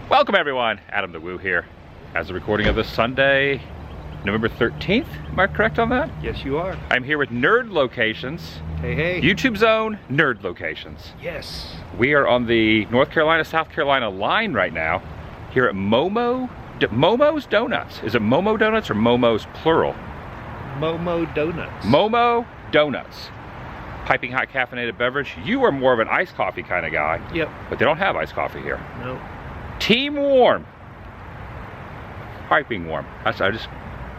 Welcome everyone, Adam the Woo here. As a recording of this Sunday, November 13th, am I correct on that? Yes, you are. I'm here with Nerd Locations. Hey, hey. YouTube Zone, Nerd Locations. Yes. We are on the North Carolina, South Carolina line right now, here at Momo's Donuts. Is it Momo Donuts or Momo's plural? Momo Donuts. Momo Donuts. Piping hot caffeinated beverage. You are more of an iced coffee kind of guy. Yep. But they don't have iced coffee here. No. Team warm. Piping warm. I'm just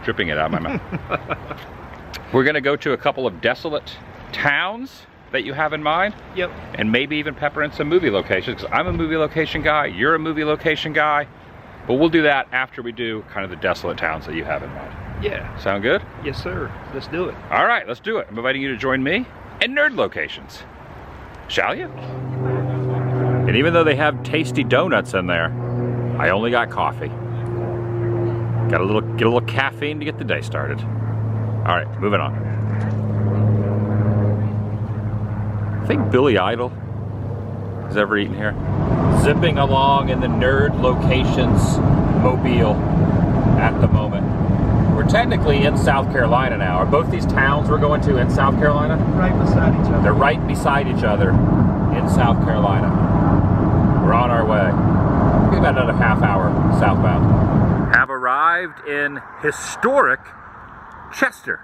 dripping it out of my mouth. We're gonna go to a couple of desolate towns that you have in mind. Yep. And maybe even pepper in some movie locations, because I'm a movie location guy, you're a movie location guy. But we'll do that after we do kind of the desolate towns that you have in mind. Yeah. Sound good? Yes, sir. Let's do it. All right, let's do it. I'm inviting you to join me and Nerd Locations. Shall you? And even though they have tasty donuts in there, I only got coffee. Got get a little caffeine to get the day started. All right, moving on. I think Billy Idol has ever eaten here. Zipping along in the Nerd Locations mobile at the moment. We're technically in South Carolina now. Are both these towns we're going to in South Carolina? Right beside each other. They're right beside each other in South Carolina. We're on our way. Maybe about another half hour southbound. Have arrived in historic Chester.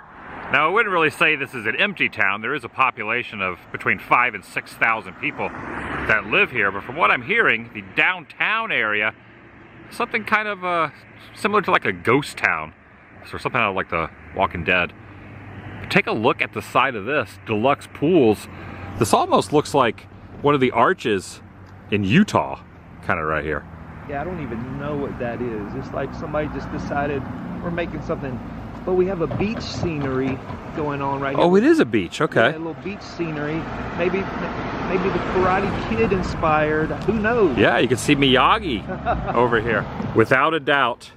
Now I wouldn't really say this is an empty town. There is a population of between 5,000 and 6,000 people that live here. But from what I'm hearing, the downtown area, something kind of similar to like a ghost town. Or something out of like The Walking Dead. But take a look at the side of this, deluxe pools. This almost looks like one of the arches in Utah, kind of right here. Yeah, I don't even know what that is. It's like somebody just decided we're making something. But we have a beach scenery going on right here. Oh, it is a beach, okay. Yeah, a little beach scenery. Maybe the Karate Kid inspired. Who knows? Yeah, you can see Miyagi over here. Without a doubt,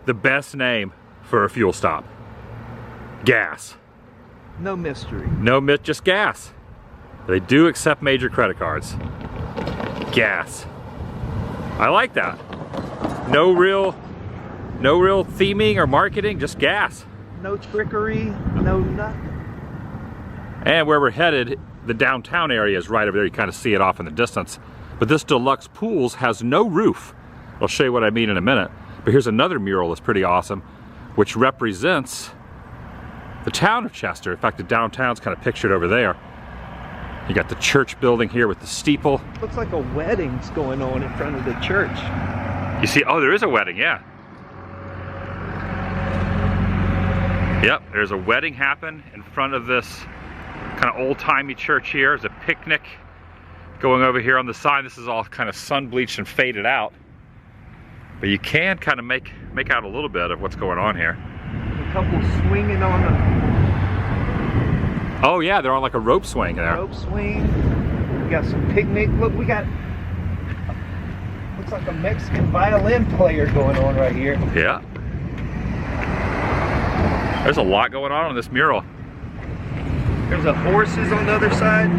the best name for a fuel stop. Gas. No mystery. No myth, just gas. They do accept major credit cards. Gas. I like that. No real theming or marketing, just gas. No trickery, no nothing. And where we're headed, the downtown area is right over there. You kind of see it off in the distance. But this deluxe pools has no roof. I'll show you what I mean in a minute. But here's another mural that's pretty awesome, which represents the town of Chester. In fact, the downtown's kind of pictured over there. You got the church building here with the steeple. Looks like a wedding's going on in front of the church. You see, oh, there is a wedding, yeah. Yep, there's a wedding happen in front of this kind of old-timey church here. There's a picnic going over here on the side. This is all kind of sun-bleached and faded out. But you can kind of make out a little bit of what's going on here. A couple swinging on the... Oh yeah, they're on like a rope swing there. Rope swing. We got some picnic. Look, we got... Looks like a Mexican violin player going on right here. Yeah. There's a lot going on this mural. There's a horses on the other side.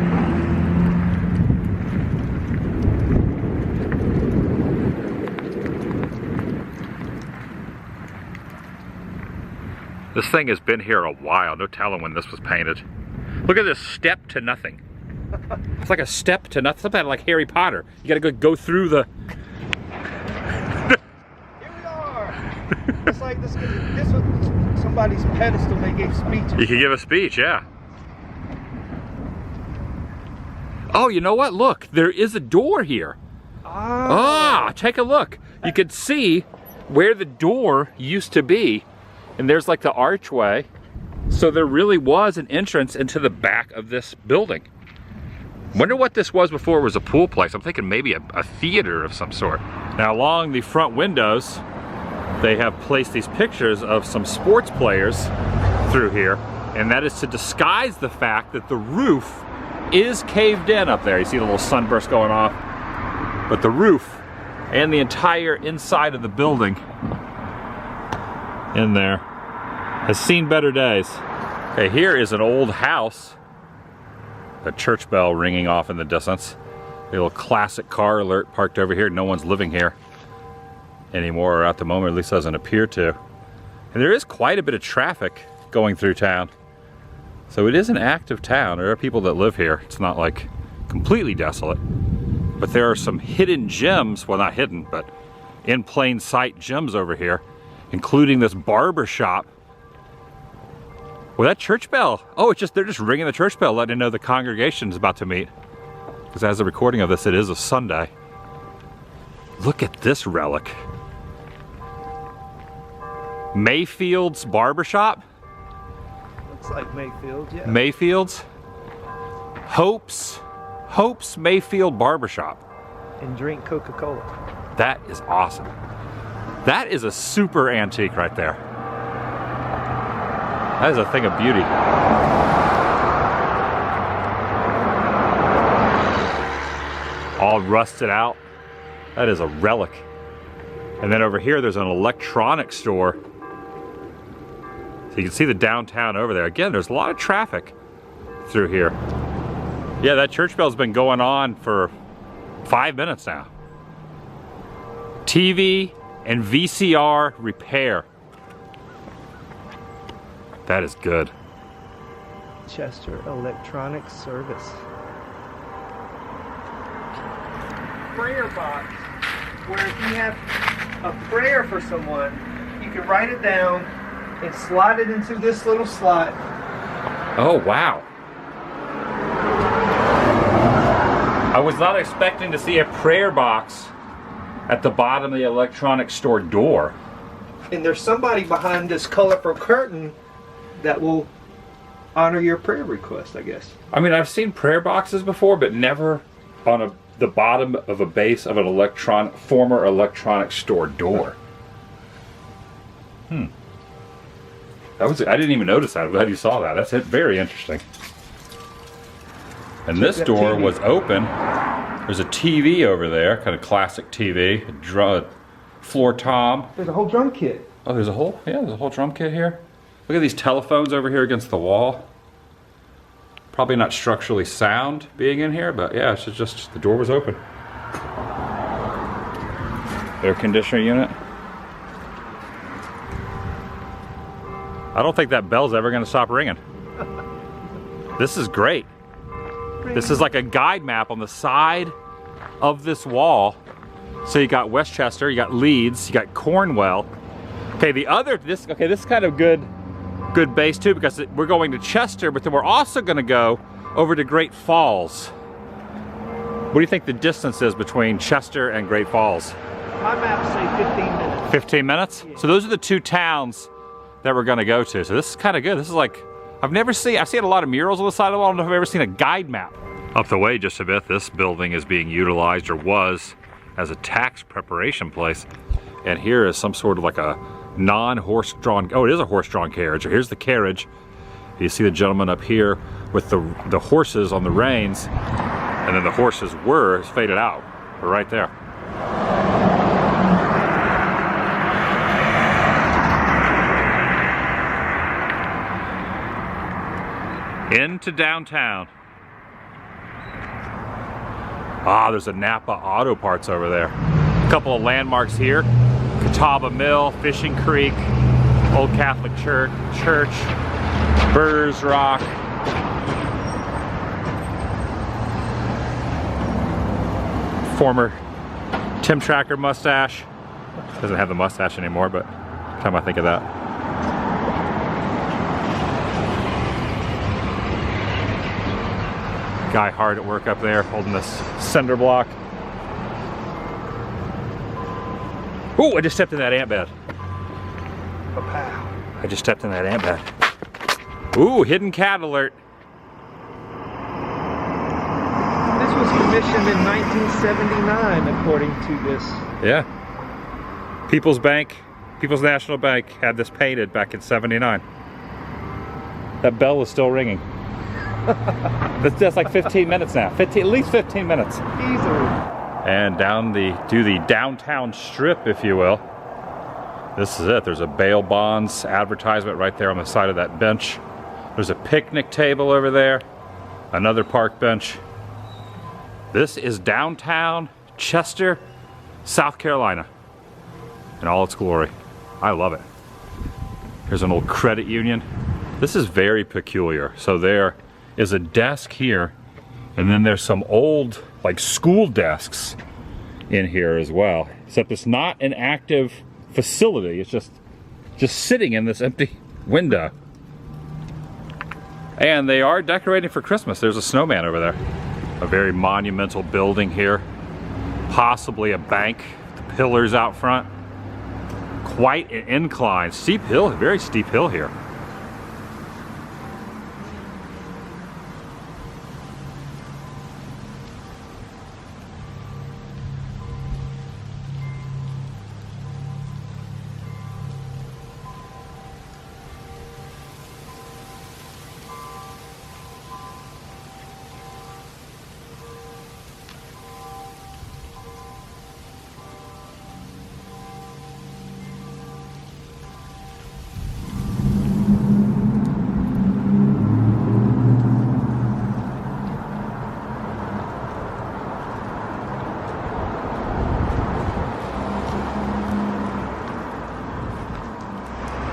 This thing has been here a while. No telling when this was painted. Look at this step to nothing. It's like a step to nothing. Something like Harry Potter. You gotta go through the... Here we are. It's like this was somebody's pedestal. They gave speeches. You can give a speech, yeah. Oh, you know what? Look, there is a door here. Ah, take a look. You can see where the door used to be. And there's like the archway. So there really was an entrance into the back of this building. Wonder what this was before it was a pool place. I'm thinking maybe a theater of some sort. Now along the front windows, they have placed these pictures of some sports players through here. And that is to disguise the fact that the roof is caved in up there. You see the little sunburst going off. But the roof and the entire inside of the building in there has seen better days. Okay, here is an old house. A church bell ringing off in the distance. A little classic car alert parked over here. No one's living here. anymore at the moment, at least doesn't appear to. And there is quite a bit of traffic going through town. So it is an active town. There are people that live here. It's not like completely desolate. But there are some hidden gems, well not hidden, but in plain sight gems over here, including this barber shop. Well, that church bell. Oh, they're just ringing the church bell, letting you know the congregation is about to meet. Because as a recording of this, it is a Sunday. Look at this relic. Mayfield's barbershop. Looks like Mayfield, yeah. Mayfield's. Hope's Mayfield barbershop. And drink Coca-Cola. That is awesome. That is a super antique right there. That is a thing of beauty. All rusted out. That is a relic. And then over here there's an electronics store. So you can see the downtown over there. Again, there's a lot of traffic through here. Yeah, that church bell's been going on for 5 minutes now. TV and VCR repair. That is good. Chester Electronics Service. Prayer box, where if you have a prayer for someone, you can write it down and slide it into this little slot. Oh, wow. I was not expecting to see a prayer box at the bottom of the electronics store door. And there's somebody behind this colorful curtain that will honor your prayer request, I guess. I mean, I've seen prayer boxes before, but never on the bottom of a base of an former electronics store door. I didn't even notice that. I'm glad you saw that. That's very interesting. And this door was open. There's a TV over there, kind of classic TV, a floor tom. There's a whole drum kit. Oh, there's a whole drum kit here. Look at these telephones over here against the wall. Probably not structurally sound being in here, but yeah, it's just the door was open. Air conditioner unit. I don't think that bell's ever going to stop ringing. This is great. This is like a guide map on the side of this wall. So you got Westchester, you got Leeds, you got Cornwall. Okay, this is kind of good base too, because we're going to Chester, but then we're also going to go over to Great Falls. What do you think the distance is between Chester and Great Falls? My maps say 15 minutes. 15 minutes? Yeah. So those are the two towns that we're going to go to. So this is kind of good. This is like, I've seen a lot of murals on the side of the wall. I don't know if I've ever seen a guide map. Up the way just a bit, this building is being utilized, or was, as a tax preparation place. And here is some sort of like a non-horse-drawn, oh, it is a horse-drawn carriage. Here's the carriage. You see the gentleman up here with the horses on the reins, and then the horses were faded out. We're right there. Into downtown. Ah, there's a Napa Auto Parts over there. A couple of landmarks here. Catawba Mill, Fishing Creek, Old Catholic Church, Burrs Rock. Former Tim Tracker mustache. Doesn't have the mustache anymore, but every time I think of that. Guy hard at work up there holding this cinder block. Ooh, I just stepped in that ant bed. I just stepped in that ant bed. Ooh, hidden cat alert. This was commissioned in 1979, according to this. Yeah. People's National Bank had this painted back in '79. That bell is still ringing. That's like 15 minutes now. At least 15 minutes. Easily. And down the downtown strip, if you will. This is it. There's a bail bonds advertisement right there on the side of that bench. There's a picnic table over there. Another park bench. This is downtown Chester, South Carolina. in all its glory. I love it. Here's an old credit union. This is very peculiar. So there is a desk here, and then there's some old, like, school desks in here as well. Except it's not an active facility. It's just sitting in this empty window. And they are decorating for Christmas. There's a snowman over there. A very monumental building here. Possibly a bank. The pillars out front. Quite an incline. Steep hill, very steep hill here.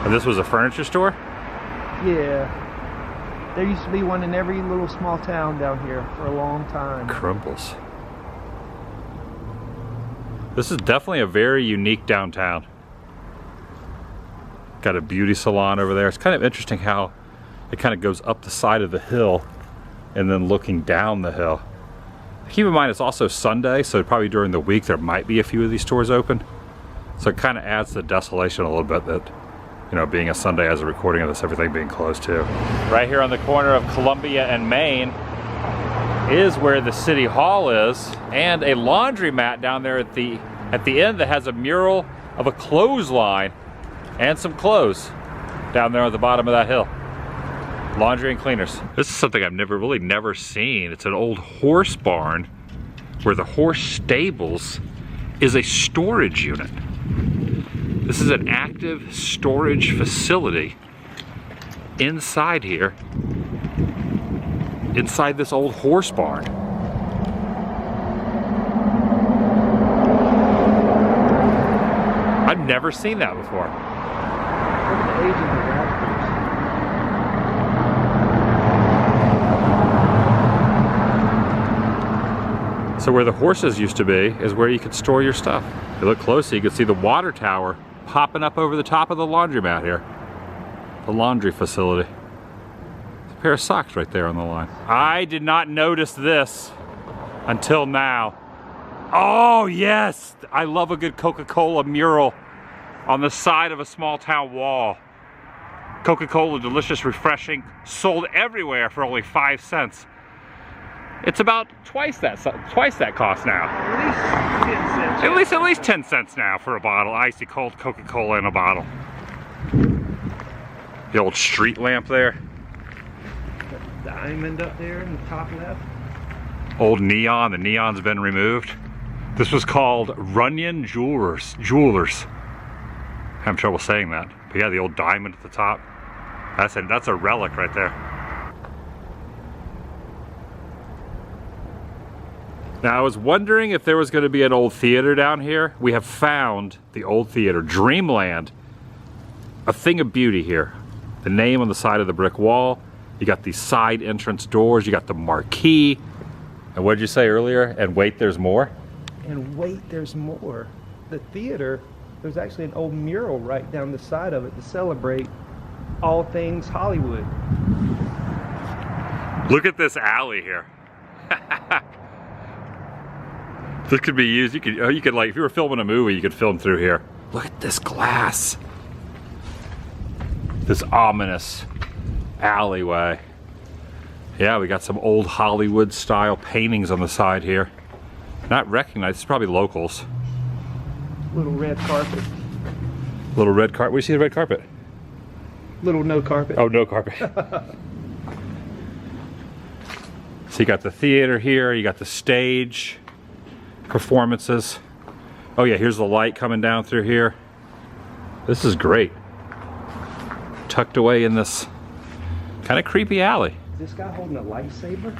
And this was a furniture store? Yeah. There used to be one in every little small town down here for a long time. Crumbles. This is definitely a very unique downtown. Got a beauty salon over there. It's kind of interesting how it kind of goes up the side of the hill and then looking down the hill. Keep in mind it's also Sunday, so probably during the week there might be a few of these stores open. So it kind of adds to the desolation a little bit that, you know, being a Sunday as a recording of this, everything being closed too. Right here on the corner of Columbia and Main is where the city hall is, and a laundromat down there at the end that has a mural of a clothesline and some clothes down there at the bottom of that hill. Laundry and cleaners. This is something I've never seen. It's an old horse barn where the horse stables is a storage unit. This is an active storage facility inside here, inside this old horse barn. I've never seen that before. Look at the age of the rafters. So where the horses used to be is where you could store your stuff. If you look closely, you can see the water tower popping up over the top of the laundromat here. The laundry facility. There's a pair of socks right there on the line. I did not notice this until now. Oh yes! I love a good Coca-Cola mural on the side of a small town wall. Coca-Cola, delicious, refreshing, sold everywhere for only 5 cents. It's about twice that cost now. At least 10 cents now for a bottle. Icy cold Coca-Cola in a bottle. The old street lamp there. That diamond up there in the top left. Old neon. The neon's been removed. This was called Runyon Jewelers. Having trouble saying that. But yeah, the old diamond at the top. That's a relic right there. Now I was wondering if there was going to be an old theater down here. We have found the old theater, Dreamland. A thing of beauty here. The name on the side of the brick wall. You got these side entrance doors. You got the marquee. And what did you say earlier? And wait, there's more? And wait, there's more. The theater, there's actually an old mural right down the side of it to celebrate all things Hollywood. Look at this alley here. This could be used, you could like, if you were filming a movie, you could film through here. Look at this glass. This ominous alleyway. Yeah, we got some old Hollywood style paintings on the side here. Not recognized, it's probably locals. Little red carpet. Little red carpet, where do you see the red carpet? Little no carpet. Oh, no carpet. So you got the theater here, you got the stage. Performances. Oh yeah, here's the light coming down through here. This is great. Tucked away in this kind of creepy alley. Is this guy holding a lightsaber?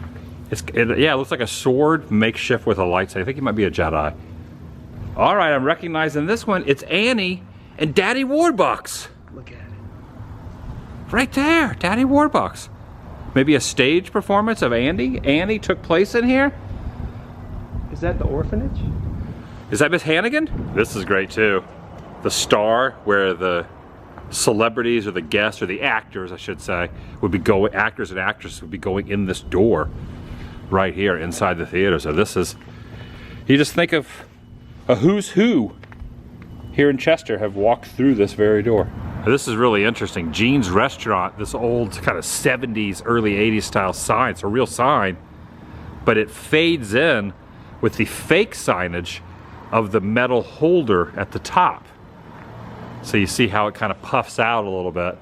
Yeah, it looks like a sword makeshift with a lightsaber. I think he might be a Jedi. All right, I'm recognizing this one. It's Annie and Daddy Warbucks. Look at it. Right there, Daddy Warbucks. Maybe a stage performance of Andy? Annie took place in here? Is that the orphanage? Is that Miss Hannigan? This is great too. The star where the celebrities or the guests or the actors, I should say, would be going, actors and actresses would be going in this door right here inside the theater. So this is, you just think of a who's who here in Chester have walked through this very door. This is really interesting. Gene's Restaurant, this old kind of 70s, early 80s style sign. It's a real sign, but it fades in with the fake signage of the metal holder at the top. So you see how it kind of puffs out a little bit,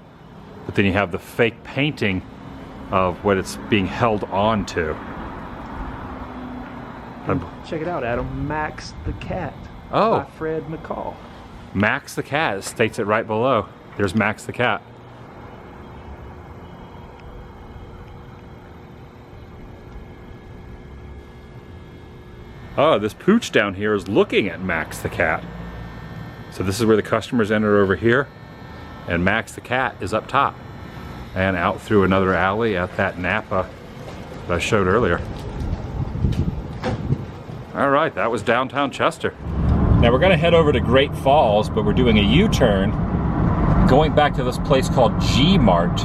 but then you have the fake painting of what it's being held on to. Check it out, Adam. Max the Cat Oh. by Fred McCall. Max the Cat, it states it right below. There's Max the Cat. Oh, this pooch down here is looking at Max the Cat. So this is where the customers enter over here, and Max the Cat is up top and out through another alley at that Napa that I showed earlier. All right, that was downtown Chester. Now we're gonna head over to Great Falls, but we're doing a U-turn, going back to this place called G-Mart.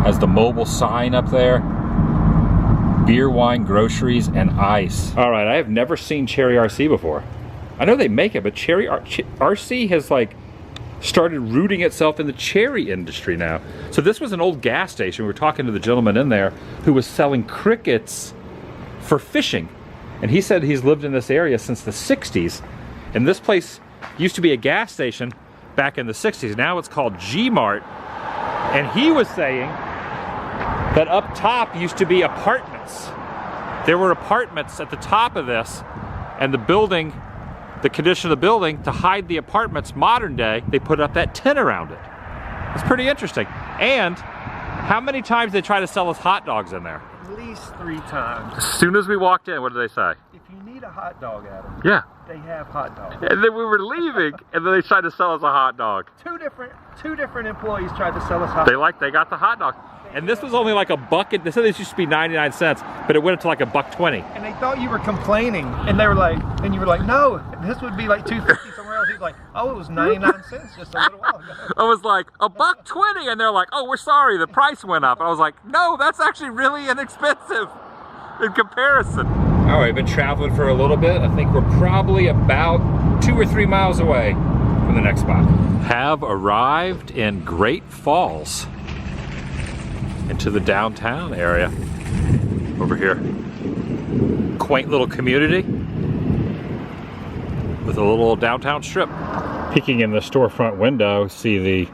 Has the mobile sign up there. Beer, wine, groceries, and ice. All right, I have never seen Cherry RC before. I know they make it, but Cherry RC has like started rooting itself in the cherry industry now. So this was an old gas station. We were talking to the gentleman in there who was selling crickets for fishing. And he said he's lived in this area since the 60s. And this place used to be a gas station back in the 60s. Now it's called G-Mart. And he was saying that up top used to be apartments. There were apartments at the top of this, and the building, the condition of the building, to hide the apartments modern day, they put up that tin around it. It's pretty interesting. And how many times they try to sell us hot dogs in there? At least 3 times. As soon as we walked in, what did they say? If you need a hot dog, Adam, Yeah. they have hot dogs. And then we were leaving, and then they tried to sell us a hot dog. Two different employees tried to sell us hot dogs. They got the hot dog. And this was only like a bucket. They said this used to be 99 cents, but it went up to like $1.20. And they thought you were complaining, and they were like, and you were like, no, this would be like $2.50 somewhere else. He's like, oh, it was 99 cents just a little while ago. I was like, $1.20, and they're like, oh, we're sorry, the price went up. And I was like, no, that's actually really inexpensive in comparison. All right, been traveling for a little bit. I think we're probably about 2 or 3 miles away from the next spot. Have arrived in Great Falls, into the downtown area over here. Quaint little community with a little downtown strip. Peeking in the storefront window, see the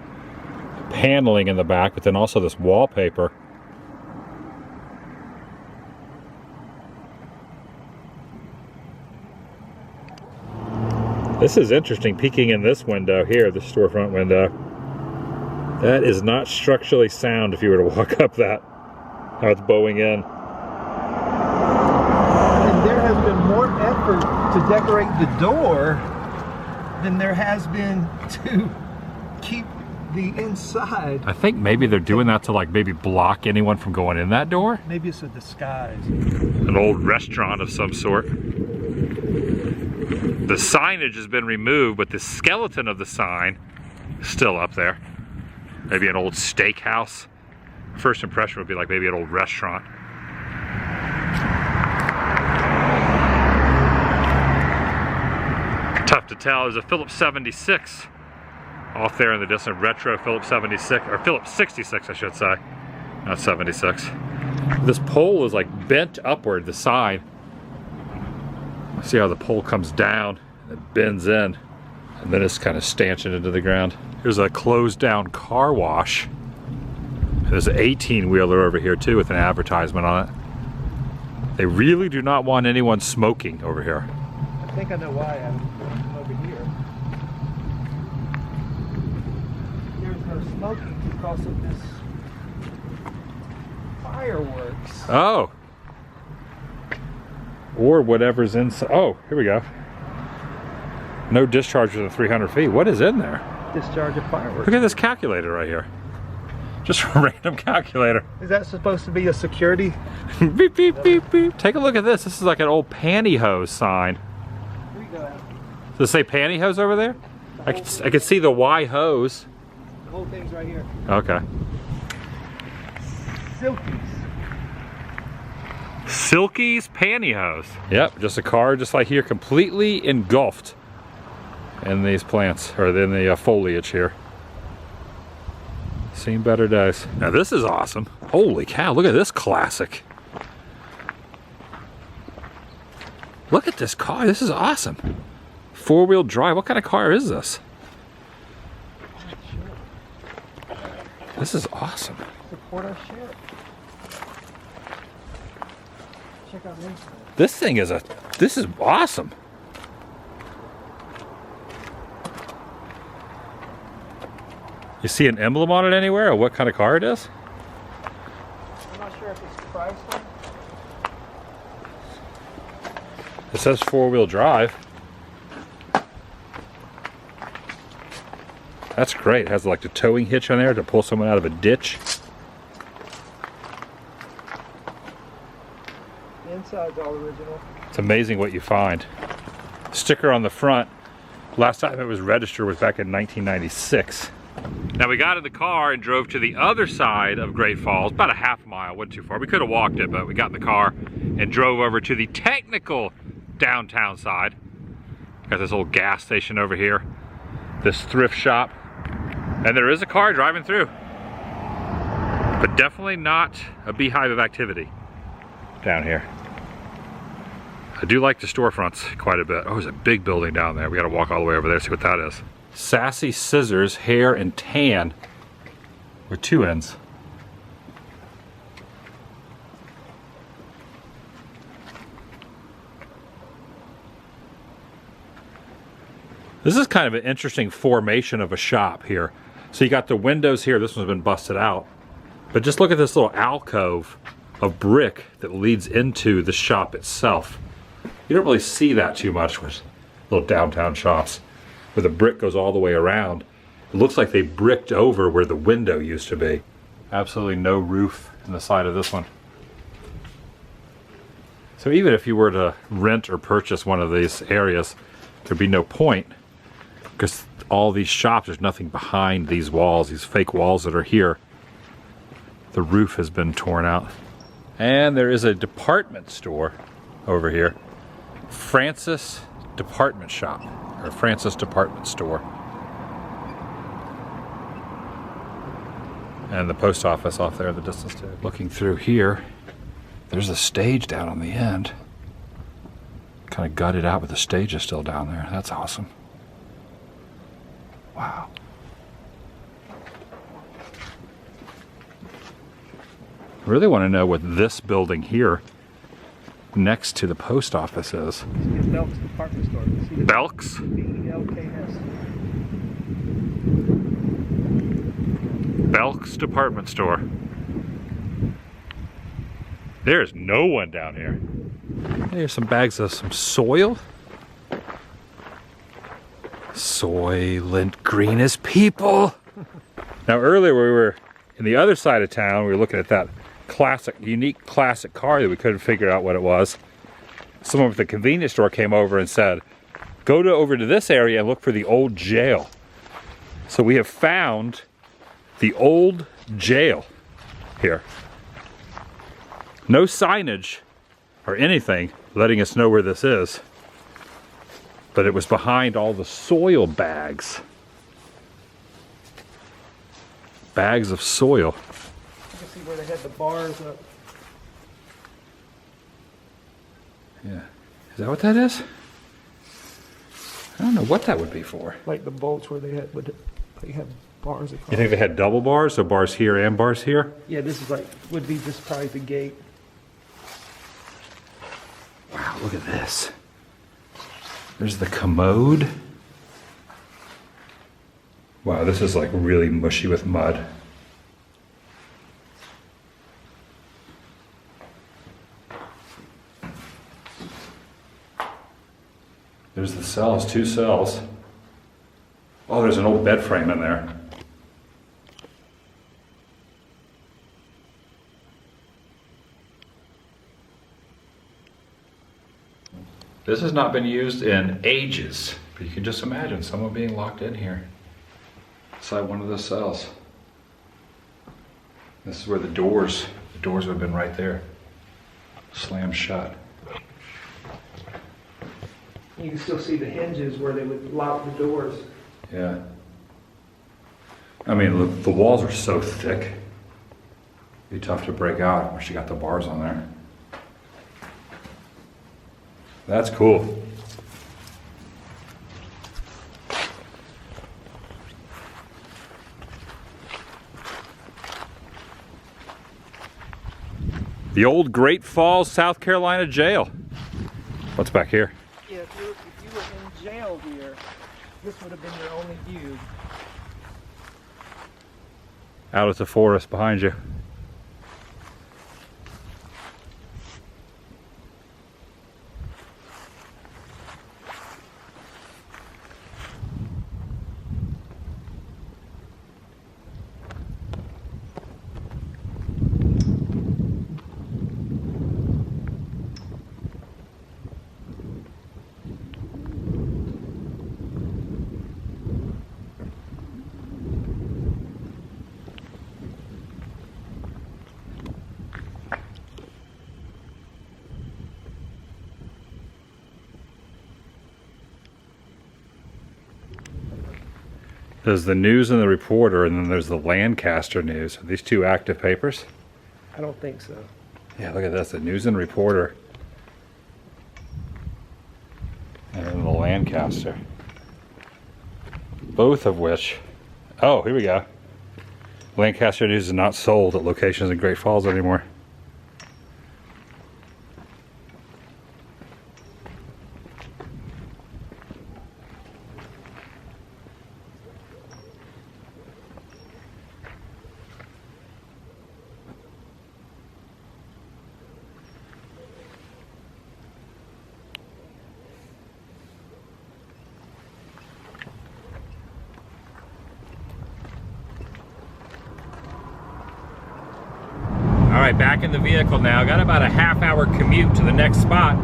paneling in the back, but then also this wallpaper. This is interesting, peeking in this window here, the storefront window. That is not structurally sound if you were to walk up that, how it's bowing in. And there has been more effort to decorate the door than there has been to keep the inside. I think maybe they're doing that to like maybe block anyone from going in that door. Maybe it's a disguise. An old restaurant of some sort. The signage has been removed, but the skeleton of the sign is still up there. Maybe an old steakhouse. First impression would be like maybe an old restaurant. Tough to tell. There's a Phillips 76 off there in the distance. Retro Phillips 76, or Phillips 66 I should say, not 76. This pole is like bent upward, the sign. See how the pole comes down and bends in, and then it's kind of stanching into the ground. Here's a closed down car wash. There's an 18-wheeler over here too with an advertisement on it. They really do not want anyone smoking over here. I think I know why, Adam. Over here. There's no smoking because of this fireworks. Oh. Or whatever's inside. Oh, here we go. No discharge within 300 feet. What is in there? Discharge of fireworks. Look at this calculator right here. Just a random calculator. Is that supposed to be a security? Beep, beep, beep, beep. Take a look at this. This is like an old pantyhose sign. Where you go at? Does it say pantyhose over there? I can see the Y hose. The whole thing's right here. Okay. Silkies. Silky's pantyhose. Yep, just a car just like here, completely engulfed in these plants, or in the foliage here. Seen better days. Now this is awesome. Holy cow, look at this classic. Look at this car, this is awesome. 4-wheel drive, what kind of car is this? This is awesome. Support our ship. Check out this. This is awesome. You see an emblem on it anywhere, or what kind of car it is? I'm not sure if it's Chrysler. It says 4-wheel drive. That's great. It has like the towing hitch on there to pull someone out of a ditch. The inside's all original. It's amazing what you find. Sticker on the front. Last time it was registered was back in 1996. Now we got in the car and drove to the other side of Great Falls, about a half mile, wasn't too far. We could have walked it, but we got in the car and drove over to the technical downtown side. Got this old gas station over here, this thrift shop, and there is a car driving through. But definitely not a beehive of activity down here. I do like the storefronts quite a bit. Oh, there's a big building down there. We gotta walk all the way over there, see what that is. Sassy Scissors Hair and Tan with 2 ends. This is kind of an interesting formation of a shop here. So you got the windows here, this one's been busted out. But just look at this little alcove of brick that leads into the shop itself. You don't really see that too much with little downtown shops, where the brick goes all the way around. It looks like they bricked over where the window used to be. Absolutely no roof in the side of this one. So even if you were to rent or purchase one of these areas, there'd be no point, because all these shops, there's nothing behind these walls, these fake walls that are here. The roof has been torn out. And there is a department store over here. Francis Department Shop, or Francis Department Store. And the post office off there in the distance too. Looking through here, there's a stage down on the end. Kind of gutted out, but the stage is still down there. That's awesome. Wow. I really want to know what this building here next to the post office is. Belk's department store. Belk's? B-E-L-K-S. Belk's department store. There's no one down here. Here's some bags of some soil. Soylent Green as people. Now earlier we were in the other side of town, we were looking at that classic, unique classic car that we couldn't figure out what it was. Someone at the convenience store came over and said, go over to this area and look for the old jail. So we have found the old jail here. No signage or anything letting us know where this is, but it was behind all the soil bags. Bags of soil. You can see where they had the bars up. Yeah. Is that what that is? I don't know what that would be for. Like the bolts where they had bars across. You think they had double bars, so bars here and bars here? Yeah, this is would be just probably the gate. Wow, look at this. There's the commode. Wow, this is like really mushy with mud. There's the cells, 2 cells. Oh, there's an old bed frame in there. This has not been used in ages, but you can just imagine someone being locked in here inside one of the cells. This is where the doors would have been right there, slammed shut. You can still see the hinges where they would lock the doors. Yeah. I mean, the walls are so thick. It'd be tough to break out once you got the bars on there. That's cool. The old Great Falls, South Carolina jail. What's back here? Yeah, if you were in jail here, this would have been your only view. Out at the forest behind you. There's the News and the Reporter, and then there's the Lancaster News. Are these 2 active papers? I don't think so. Yeah, look at this, the News and Reporter. And then the Lancaster. Both of which, oh, here we go. Lancaster News is not sold at locations in Great Falls anymore. Alright, back in the vehicle now. Got about a half-hour commute to the next spot.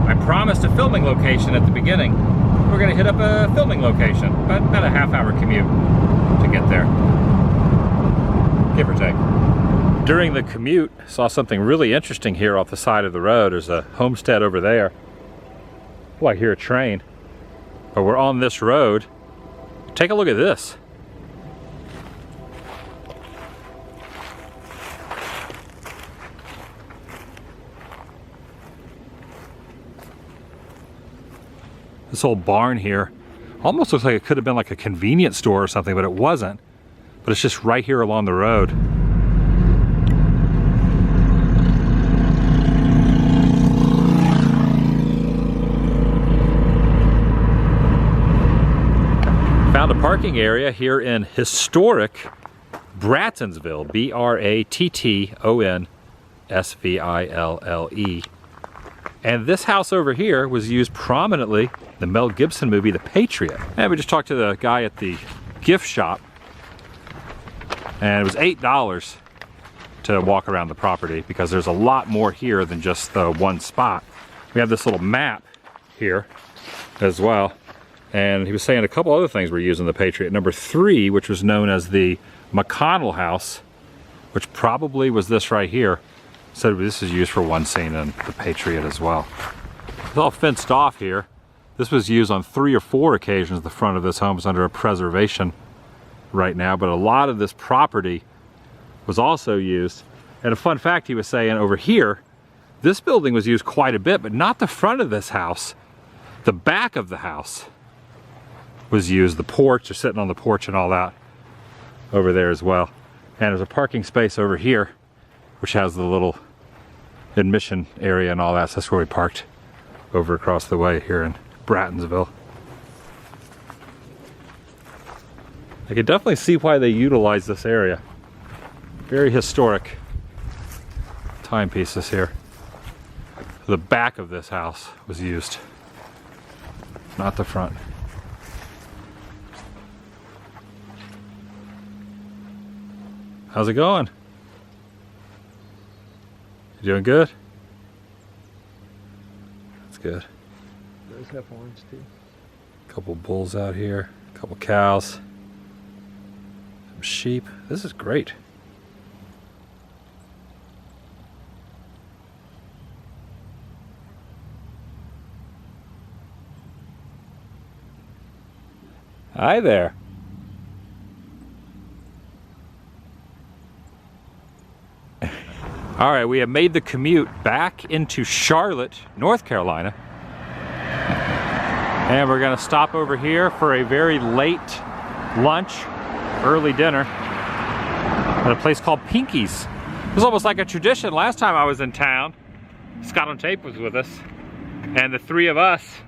I promised a filming location at the beginning. We're going to hit up a filming location, but about a half-hour commute to get there. Give or take. During the commute, saw something really interesting here off the side of the road. There's a homestead over there. Oh, I hear a train. But we're on this road. Take a look at this. This old barn here almost looks like it could have been like a convenience store or something, but it wasn't. But it's just right here along the road. Found a parking area here in historic Brattonsville, Brattonsville. And this house over here was used prominently in the Mel Gibson movie, The Patriot. And we just talked to the guy at the gift shop, and it was $8 to walk around the property because there's a lot more here than just the one spot. We have this little map here as well. And he was saying a couple other things were used in The Patriot. Number 3, which was known as the McConnell House, which probably was this right here, said this is used for one scene in The Patriot as well. It's all fenced off here. This was used on 3 or 4 occasions. The front of this home is under a preservation right now, but a lot of this property was also used. And a fun fact he was saying over here, this building was used quite a bit, but not the front of this house. The back of the house was used. The porch, they're sitting on the porch and all that over there as well. And there's a parking space over here, which has the little admission area and all that. So that's where we parked over across the way here in Brattonsville. I can definitely see why they utilize this area. Very historic timepieces here. The back of this house was used. not the front. How's it going? You doing good? That's good. Those have horns too. Couple bulls out here, couple cows, some sheep. This is great. Hi there. All right, we have made the commute back into Charlotte, North Carolina. And we're gonna stop over here for a very late lunch, early dinner at a place called Pinky's. It was almost like a tradition. Last time I was in town, Scott on Tape was with us, and the three of us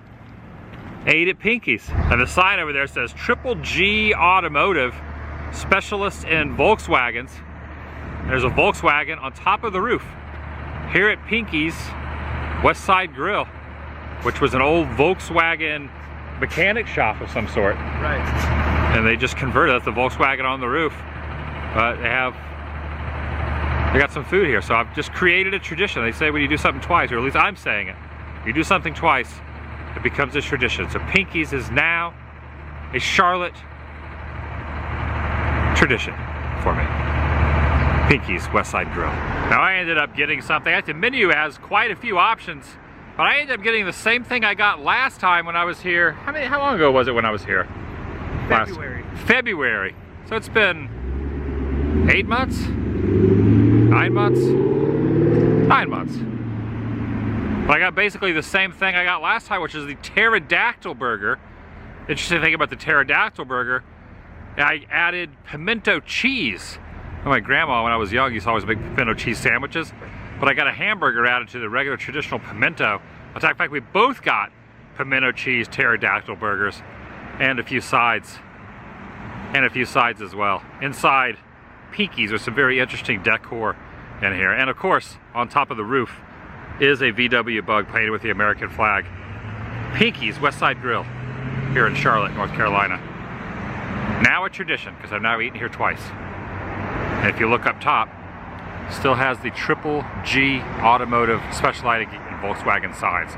ate at Pinky's. And the sign over there says Triple G Automotive, specialist in Volkswagens. There's a Volkswagen on top of the roof here at Pinky's West Side Grill, which was an old Volkswagen mechanic shop of some sort. Right. And they just converted it to Volkswagen on the roof. But they got some food here, so I've just created a tradition. They say when you do something twice, or at least I'm saying it, you do something twice, it becomes a tradition. So Pinky's is now a Charlotte tradition for me. Pinky's West Side Grill. Now I ended up getting something. The menu has quite a few options, but I ended up getting the same thing I got last time when I was here. How long ago was it when I was here? February. February. So it's been 8 months? 9 months? 9 months. But I got basically the same thing I got last time, which is the pterodactyl burger. Interesting thing about the pterodactyl burger, I added pimento cheese. My grandma, when I was young, used to always make pimento cheese sandwiches, but I got a hamburger added to the regular traditional pimento. In fact, we both got pimento cheese pterodactyl burgers and a few sides. As well. Inside Pinky's, there's some very interesting decor in here. And of course, on top of the roof is a VW bug painted with the American flag. Pinky's West Side Grill here in Charlotte, North Carolina. Now a tradition, because I've now eaten here twice. And if you look up top, still has the Triple G Automotive specializing in Volkswagen signs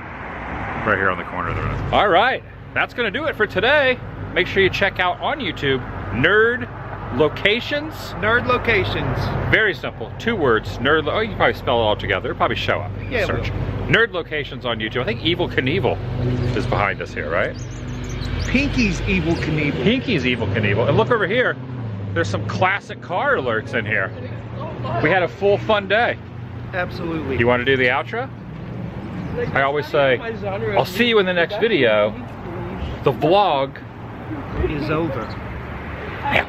right here on the corner of the road. All right, that's gonna do it for today. Make sure you check out on YouTube, Nerd Locations. Nerd Locations. Very simple, 2 words, Nerd, oh, you can probably spell it all together. It'll probably show up. Yeah, search. Nerd Locations on YouTube. I think Evel Knievel is behind us here, right? Pinky's Evel Knievel. Pinky's Evel Knievel. And look over here, there's some classic car alerts in here. We had a full fun day. Absolutely. You want to do the outro? I always say, I'll see you in the next video. The vlog is over. Yeah.